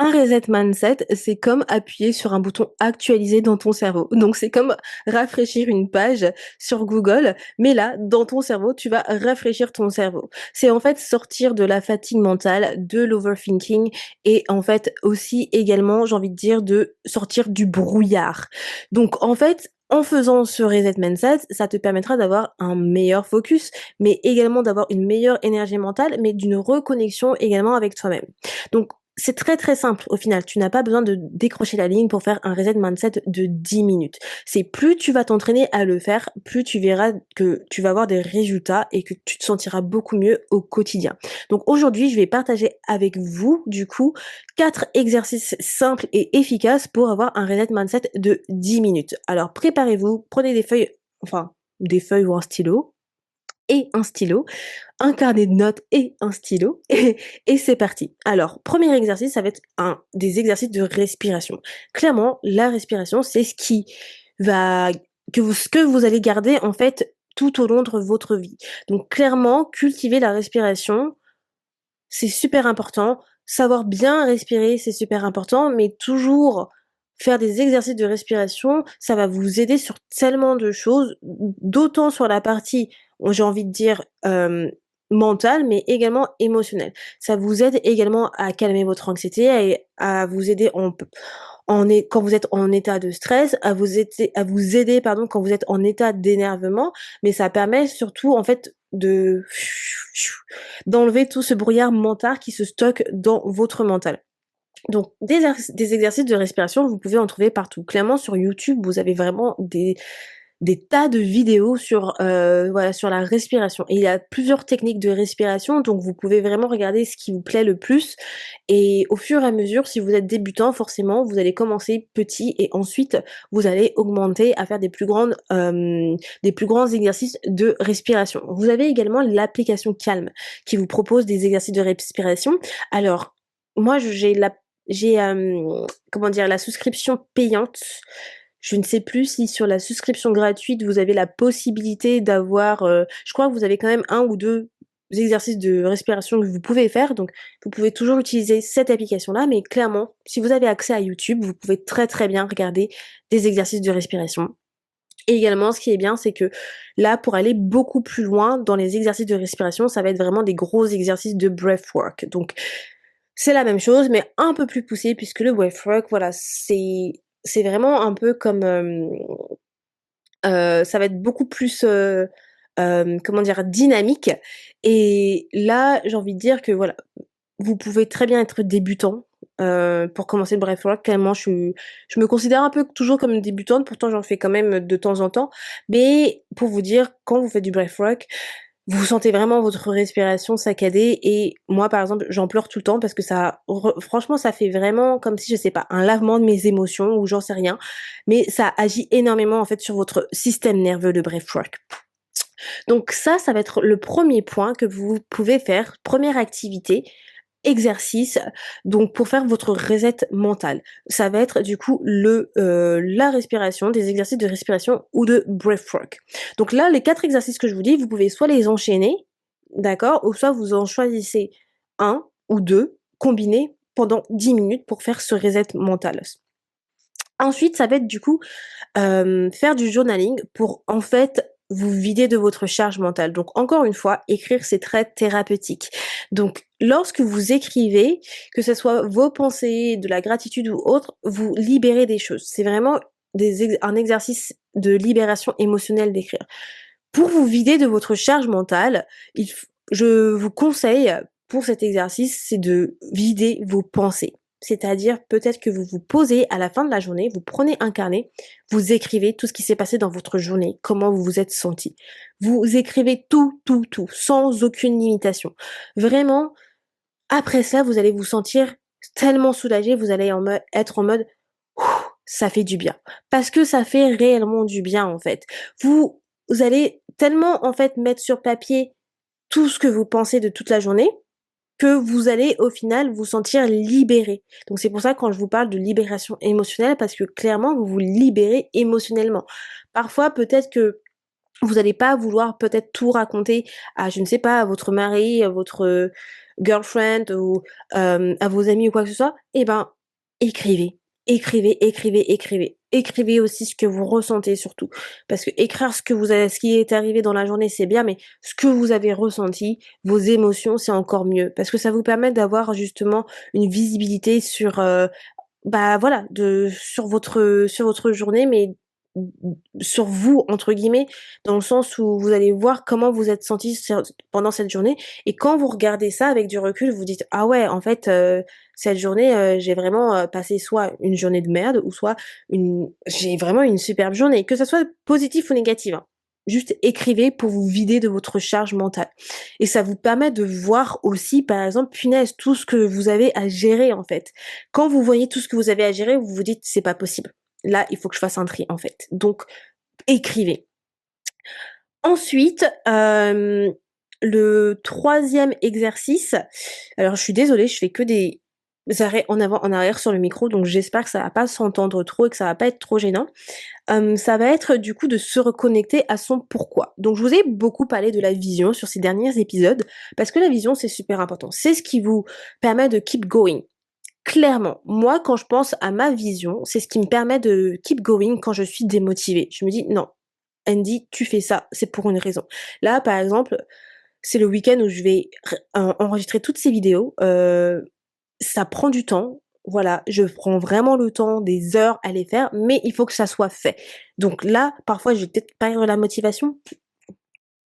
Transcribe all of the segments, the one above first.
Un reset mindset, c'est comme appuyer sur un bouton actualiser dans ton cerveau. Donc c'est comme rafraîchir une page sur Google, mais là, dans ton cerveau, tu vas rafraîchir ton cerveau. C'est en fait sortir de la fatigue mentale, de l'overthinking et en fait aussi également, j'ai envie de dire, de sortir du brouillard. Donc en fait, en faisant ce reset mindset, ça te permettra d'avoir un meilleur focus, mais également d'avoir une meilleure énergie mentale, mais d'une reconnexion également avec toi-même. Donc c'est très, très simple au final. Tu n'as pas besoin de décrocher la ligne pour faire un reset mindset de 10 minutes. C'est plus tu vas t'entraîner à le faire, plus tu verras que tu vas avoir des résultats et que tu te sentiras beaucoup mieux au quotidien. Donc aujourd'hui, je vais partager avec vous, du coup, 4 exercices simples et efficaces pour avoir un reset mindset de 10 minutes. Alors préparez-vous, prenez des feuilles, enfin des feuilles ou un stylo et un stylo, un carnet de notes et un stylo et c'est parti. Alors, premier exercice, ça va être des exercices de respiration. Clairement, la respiration, c'est va ce que vous allez garder en fait tout au long de votre vie. Donc clairement, cultiver la respiration, c'est super important. Savoir bien respirer, c'est super important, mais toujours faire des exercices de respiration, ça va vous aider sur tellement de choses, d'autant sur la partie, j'ai envie de dire, mentale, mais également émotionnelle. Ça vous aide également à calmer votre anxiété et à vous aider quand vous êtes en état de stress, à vous aider pardon, quand vous êtes en état d'énervement, mais ça permet surtout en fait d'enlever tout ce brouillard mental qui se stocke dans votre mental. Donc des exercices de respiration, vous pouvez en trouver partout. Clairement sur YouTube, vous avez vraiment des tas de vidéos sur, voilà, sur la respiration et il y a plusieurs techniques de respiration, donc vous pouvez vraiment regarder ce qui vous plaît le plus et au fur et à mesure, si vous êtes débutant, forcément, vous allez commencer petit et ensuite vous allez augmenter à faire des plus grands exercices de respiration. Vous avez également l'application Calm qui vous propose des exercices de respiration. Alors, moi, comment dire? La souscription payante. Je ne sais plus si sur la souscription gratuite, vous avez la possibilité d'avoir, je crois que vous avez quand même un ou 2 exercices de respiration que vous pouvez faire, donc vous pouvez toujours utiliser cette application-là, mais clairement, si vous avez accès à YouTube, vous pouvez très, très bien regarder des exercices de respiration. Et également, ce qui est bien, c'est que là, pour aller beaucoup plus loin dans les exercices de respiration, ça va être vraiment des gros exercices de breathwork. Donc c'est la même chose, mais un peu plus poussé puisque le breathwork, voilà, c'est vraiment un peu comme, ça va être beaucoup plus, comment dire? Dynamique et là, j'ai envie de dire que voilà, vous pouvez très bien être débutant, pour commencer le breathwork. Clairement, je me considère un peu toujours comme une débutante, pourtant j'en fais quand même de temps en temps, mais pour vous dire, quand vous faites du breathwork, vous sentez vraiment votre respiration saccader et moi, par exemple, j'en pleure tout le temps parce que franchement, ça fait vraiment comme si, je sais pas, un lavement de mes émotions ou j'en sais rien, mais ça agit énormément, en fait, sur votre système nerveux, le breathwork. Donc ça va être le premier point que vous pouvez faire, première activité, exercice, donc pour faire votre reset mental. Ça va être du coup la respiration, des exercices de respiration ou de breathwork. Donc là, les 4 exercices que je vous dis, vous pouvez soit les enchaîner, d'accord? Ou soit vous en choisissez un ou 2 combinés pendant 10 minutes pour faire ce reset mental. Ensuite, ça va être du coup, faire du journaling pour en fait vous vider de votre charge mentale. Donc encore une fois, écrire c'est très thérapeutique. Donc lorsque vous écrivez, que ce soit vos pensées, de la gratitude ou autre, vous libérez des choses. C'est vraiment un exercice de libération émotionnelle d'écrire. Pour vous vider de votre charge mentale, je vous conseille pour cet exercice, c'est de vider vos pensées. C'est-à-dire peut-être que vous vous posez à la fin de la journée, vous prenez un carnet, vous écrivez tout ce qui s'est passé dans votre journée, comment vous vous êtes senti. Vous écrivez tout, tout, tout, sans aucune limitation. Vraiment, après ça, vous allez vous sentir tellement soulagé, vous allez être en mode «Ouh, ça fait du bien». Parce que ça fait réellement du bien en fait. Vous allez tellement en fait mettre sur papier tout ce que vous pensez de toute la journée que vous allez au final vous sentir libéré. Donc c'est pour ça quand je vous parle de libération émotionnelle, parce que clairement vous vous libérez émotionnellement. Parfois peut-être que vous allez pas vouloir peut-être tout raconter à, je ne sais pas, à votre mari, à votre, girlfriend ou à vos amis ou quoi que ce soit, eh ben, écrivez. Écrivez, écrivez, écrivez. Écrivez aussi ce que vous ressentez surtout. Parce que écrire ce qui est arrivé dans la journée, c'est bien, mais ce que vous avez ressenti, vos émotions, c'est encore mieux. Parce que ça vous permet d'avoir justement une visibilité sur, bah, voilà, sur votre journée, mais sur «vous» entre guillemets, dans le sens où vous allez voir comment vous êtes senti pendant cette journée et quand vous regardez ça avec du recul, vous dites: «Ah ouais, en fait, cette journée, j'ai vraiment, passé soit une journée de merde ou soit j'ai vraiment une superbe journée». Que ça soit positif ou négatif, hein. Juste écrivez pour vous vider de votre charge mentale et ça vous permet de voir aussi, par exemple, punaise, tout ce que vous avez à gérer, en fait. Quand vous voyez tout ce que vous avez à gérer, vous vous dites: «C'est pas possible. Là, il faut que je fasse un tri, en fait». Donc écrivez. Ensuite, le troisième exercice, alors je suis désolée, je fais que des arrêts en avant, en arrière sur le micro, donc j'espère que ça va pas s'entendre trop et que ça va pas être trop gênant. Ça va être du coup de se reconnecter à son pourquoi. Donc je vous ai beaucoup parlé de la vision sur ces derniers épisodes, parce que la vision, c'est super important. C'est ce qui vous permet de keep going. Clairement, moi, quand je pense à ma vision, c'est ce qui me permet de keep going quand je suis démotivée. Je me dis: «Non, Andy, tu fais ça, c'est pour une raison». Là, par exemple, c'est le week-end où je vais enregistrer toutes ces vidéos, ça prend du temps, voilà, je prends vraiment le temps, des heures à les faire, mais il faut que ça soit fait. Donc là, parfois, je vais peut-être perdre la motivation,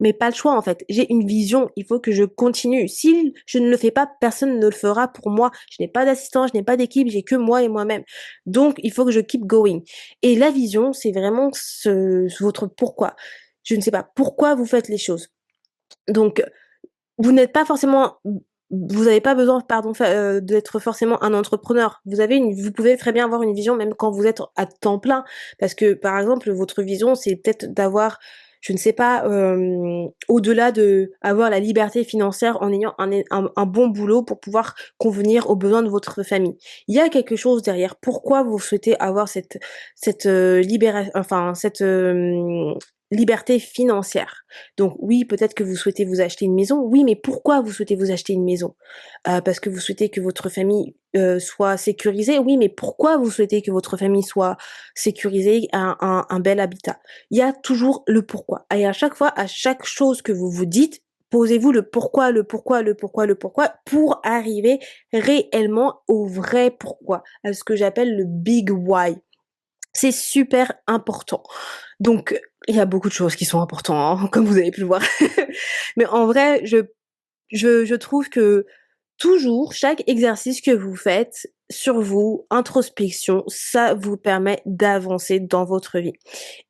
mais pas le choix en fait. J'ai une vision, il faut que je continue. Si je ne le fais pas, personne ne le fera pour moi. Je n'ai pas d'assistant, je n'ai pas d'équipe, j'ai que moi et moi-même. Donc il faut que je keep going. Et la vision, c'est vraiment votre pourquoi. Je ne sais pas pourquoi vous faites les choses. Donc vous n'êtes pas forcément vous n'avez pas besoin, pardon, d'être forcément un entrepreneur. Vous pouvez très bien avoir une vision même quand vous êtes à temps plein. Parce que, par exemple, votre vision, c'est peut-être d'avoir, je ne sais pas, au-delà de avoir la liberté financière en ayant un bon boulot pour pouvoir convenir aux besoins de votre famille. Il y a quelque chose derrière. Pourquoi vous souhaitez avoir cette liberté financière? Donc oui, peut-être que vous souhaitez vous acheter une maison. Oui, mais pourquoi vous souhaitez vous acheter une maison? Parce que vous souhaitez que votre famille, soit sécurisée? Oui, mais pourquoi vous souhaitez que votre famille soit sécurisée, a un bel habitat? Il y a toujours le pourquoi et à chaque fois, à chaque chose que vous vous dites, posez-vous le pourquoi, le pourquoi, le pourquoi, le pourquoi pour arriver réellement au vrai pourquoi, à ce que j'appelle le big why. C'est super important. Donc, il y a beaucoup de choses qui sont importantes, hein, comme vous avez pu le voir. Mais en vrai, je trouve que toujours, chaque exercice que vous faites sur vous, introspection, ça vous permet d'avancer dans votre vie.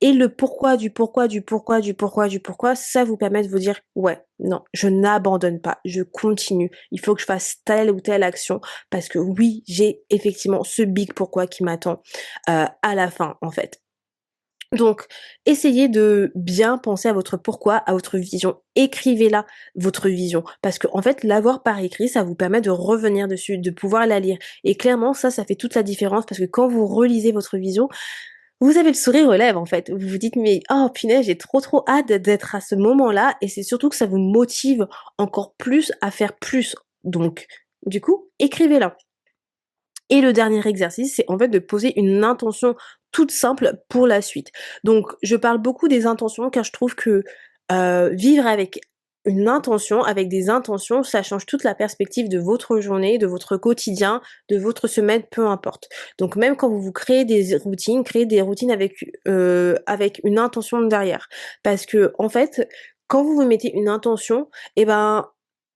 Et le pourquoi du pourquoi du pourquoi du pourquoi du pourquoi, ça vous permet de vous dire: «Ouais, non, je n'abandonne pas, je continue. Il faut que je fasse telle ou telle action parce que oui, j'ai effectivement ce big pourquoi qui m'attend, à la fin, en fait». Donc, essayez de bien penser à votre pourquoi, à votre vision. Écrivez-la, votre vision. Parce qu'en fait, l'avoir par écrit, ça vous permet de revenir dessus, de pouvoir la lire. Et clairement, ça fait toute la différence parce que quand vous relisez votre vision, vous avez le sourire aux lèvres, en fait. Vous vous dites: «Mais oh punaise, j'ai trop hâte d'être à ce moment-là» et c'est surtout que ça vous motive encore plus à faire plus. Donc, du coup, écrivez-la. Et le dernier exercice, c'est en fait de poser une intention toute simple pour la suite. Donc je parle beaucoup des intentions car je trouve que, vivre avec une intention, avec des intentions, ça change toute la perspective de votre journée, de votre quotidien, de votre semaine, peu importe. Donc même quand vous créez des routines avec une intention derrière. Parce qu'en fait, quand vous vous mettez une intention et ben,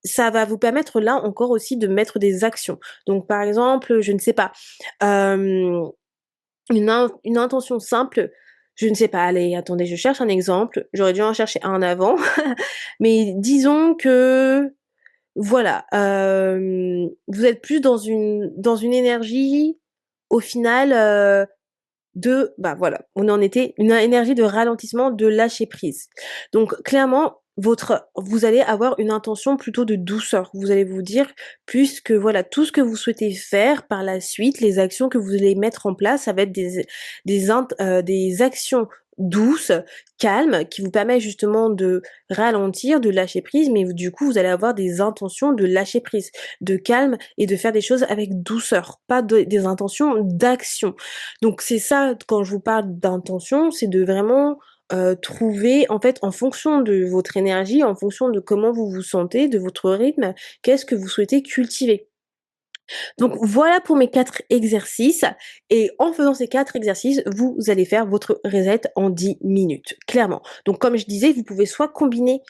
ça va vous permettre là encore aussi de mettre des actions. Donc par exemple, je ne sais pas, hem, une intention simple, je ne sais pas, allez, attendez, je cherche un exemple, j'aurais dû en chercher un avant, mais disons que, voilà, vous êtes plus dans une énergie, au final, bah, voilà, on en était une énergie de ralentissement, de lâcher prise. Donc clairement, vous allez avoir une intention plutôt de douceur. Vous allez vous dire, puisque voilà, tout ce que vous souhaitez faire par la suite, les actions que vous allez mettre en place, ça va être des actions douces, calmes, qui vous permettent justement de ralentir, de lâcher prise, mais du coup, vous allez avoir des intentions de lâcher prise, de calme et de faire des choses avec douceur, pas des intentions d'action. Donc c'est ça, quand je vous parle d'intention, c'est de vraiment trouver en fait, en fonction de votre énergie, en fonction de comment vous vous sentez, de votre rythme, qu'est-ce que vous souhaitez cultiver. Donc voilà pour mes 4 exercices et en faisant ces 4 exercices, vous allez faire votre reset en 10 minutes, clairement. Donc comme je disais, vous pouvez soit combiner,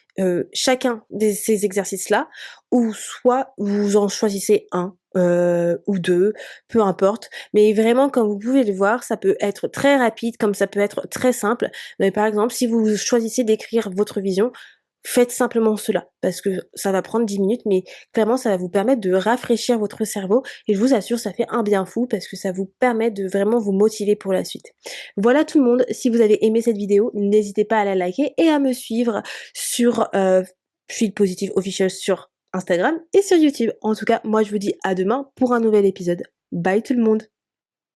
chacun de ces exercices-là ou soit vous en choisissez un ou 2, peu importe. Mais vraiment, comme vous pouvez le voir, ça peut être très rapide, comme ça peut être très simple. Mais par exemple, si vous choisissez d'écrire votre vision, faites simplement cela parce que ça va prendre 10 minutes, mais clairement, ça va vous permettre de rafraîchir votre cerveau et je vous assure, ça fait un bien fou parce que ça vous permet de vraiment vous motiver pour la suite. Voilà tout le monde, si vous avez aimé cette vidéo, n'hésitez pas à la liker et à me suivre sur, Feel Positive Official sur Instagram et sur YouTube. En tout cas, moi je vous dis à demain pour un nouvel épisode. Bye tout le monde!